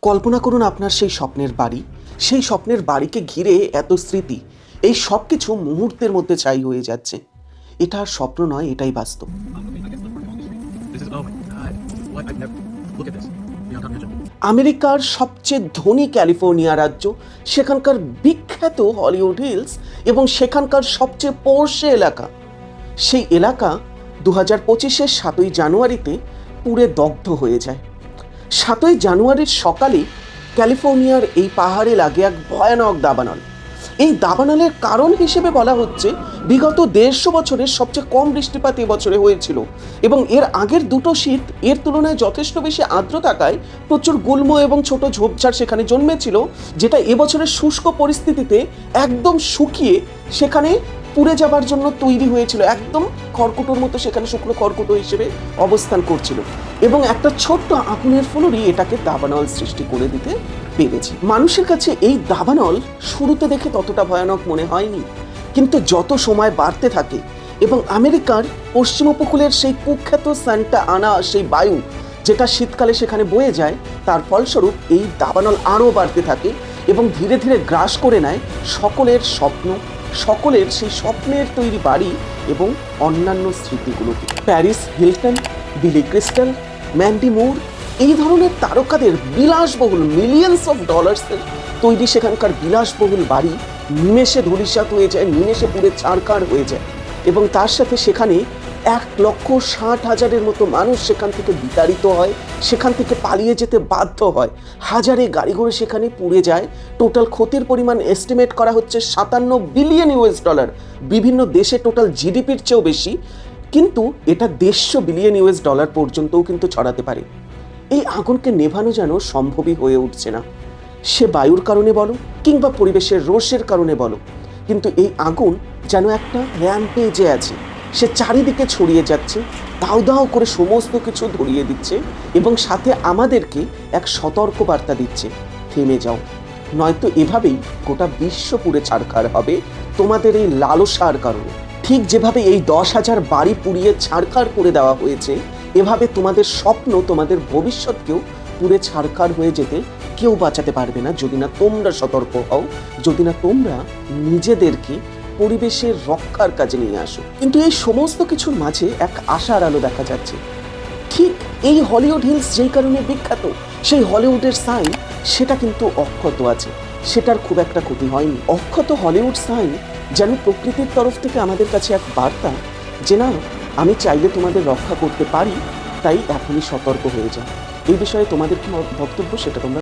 কল্পনা করুন আপনার সেই স্বপ্নের বাড়ি, সেই স্বপ্নের বাড়িকে ঘিরে এত স্মৃতি, এই সব কিছু মুহূর্তের মধ্যে ছাই হয়ে যাচ্ছে। এটা আর স্বপ্ন নয়, এটাই বাস্তব। This is, oh my God, what, I've never, look at this, the uncomprehensible. আমেরিকার সবচেয়ে ধনী ক্যালিফোর্নিয়া রাজ্য, সেখানকার বিখ্যাত হলিউড হিলস এবং সেখানকার সবচেয়ে পর্ষে এলাকা, সেই এলাকা 2025-এর 7ই জানুয়ারিতে পুড়ে দগ্ধ হয়ে যায়। 7ই জানুয়ারির সকালে ক্যালিফোর্নিয়ার এই পাহাড়ে লাগে এক ভয়ানক দাবানল। এই দাবানলের কারণ হিসেবে বলা হচ্ছে বিগত 150 বছরের সবচেয়ে কম বৃষ্টিপাত এবছরে হয়েছিল এবং এর আগের দুটো শীত এর তুলনায় যথেষ্ট বেশি আর্দ্র থাকায় প্রচুর গুল্ম এবং ছোট ঝোপঝাড় সেখানে জন্মেছিল, যেটা এবছরের শুষ্ক পরিস্থিতিতে একদম শুকিয়ে সেখানে পুড়ে যাবার জন্য তৈরি হয়েছিল, একদম খড়কুটোর মতো সেখানে শুকনো খড়কুটো হিসেবে অবস্থান করছিল এবং একটা ছোট্ট আগুনের ফুলুরি এটাকে দাবানল সৃষ্টি করে দিতে পেরেছে। মানুষের কাছে এই দাবানল শুরুতে দেখে ততটা ভয়ানক মনে হয়নি, কিন্তু যত সময় বাড়তে থাকে এবং আমেরিকার পশ্চিম উপকূলের সেই কুখ্যাত সান্টা আনা সেই বায়ু যেটা শীতকালে সেখানে বয়ে যায়, তার ফলস্বরূপ এই দাবানল আরও বাড়তে থাকে এবং ধীরে ধীরে গ্রাস করে নেয় সকলের স্বপ্ন, সকলের সেই স্বপ্নের তৈরি বাড়ি এবং অন্যান্য স্মৃতিগুলোকে। প্যারিস হিলটন, বিলি ক্রিস্টাল, ম্যান্ডি মুর, এই ধরনের তারকাদের বিলাসবহুল মিলিয়ন্স অফ ডলার্সের তৈরি সেখানকার বিলাসবহুল বাড়ি নিমেষে ধূলিসাৎ হয়ে যায়, নিমেষে পুড়ে ছারখার হয়ে যায় এবং তার সাথে সেখানে 1,60,000-এর মতো মানুষ সেখান থেকে বিতাড়িত হয়, সেখান থেকে পালিয়ে যেতে বাধ্য হয়। হাজারে গাড়ি ঘোড়া সেখানে পুড়ে যায়। টোটাল ক্ষতির পরিমাণ এস্টিমেট করা হচ্ছে $57 বিলিয়ন। বিভিন্ন দেশে টোটাল জিডিপির চেয়েও বেশি, কিন্তু এটা $150 বিলিয়ন পর্যন্তও কিন্তু ছড়াতে পারে। এই আগুনকে নেভানো যেন সম্ভবই হয়ে উঠছে না, সে বায়ুর কারণে বলো কিংবা পরিবেশের রোষের কারণে বলো, কিন্তু এই আগুন যেন একটা র্যাম্পেজে আছে, সে চারিদিকে ছড়িয়ে যাচ্ছে, দাউ দাউ করে সমস্ত কিছু ধরিয়ে দিচ্ছে এবং সাথে আমাদেরকে এক সতর্ক বার্তা দিচ্ছে, থেমে যাও, নয়তো এভাবেই গোটা বিশ্ব পুড়ে ছারখার হবে তোমাদের এই লালসার কারণে। ঠিক যেভাবে এই 10,000 বাড়ি পুড়িয়ে ছারখার করে দেওয়া হয়েছে, এভাবে তোমাদের স্বপ্ন, তোমাদের ভবিষ্যৎকেও পুড়ে ছারখার হয়ে যেতে কেউ বাঁচাতে পারবে না যদি না তোমরা সতর্ক হও, যদি না তোমরা নিজেদেরকে পরিবেশের রক্ষার কাজে নিয়ে আসো। কিন্তু এই সমস্ত কিছুর মাঝে এক আশার আলো দেখা যাচ্ছে। ঠিক এই হলিউড হিলস যেই কারণে বিখ্যাত, সেই হলিউডের সাইন সেটা কিন্তু অক্ষত আছে, সেটার খুব একটা ক্ষতি হয়নি। অক্ষত হলিউড সাইন যেন প্রকৃতির তরফ থেকে আমাদের কাছে এক বার্তা যে না, আমি চাইলে তোমাদের রক্ষা করতে পারি, তাই এখনই সতর্ক হয়ে যাও। এই বিষয়ে তোমাদের কি বক্তব্য সেটা তোমরা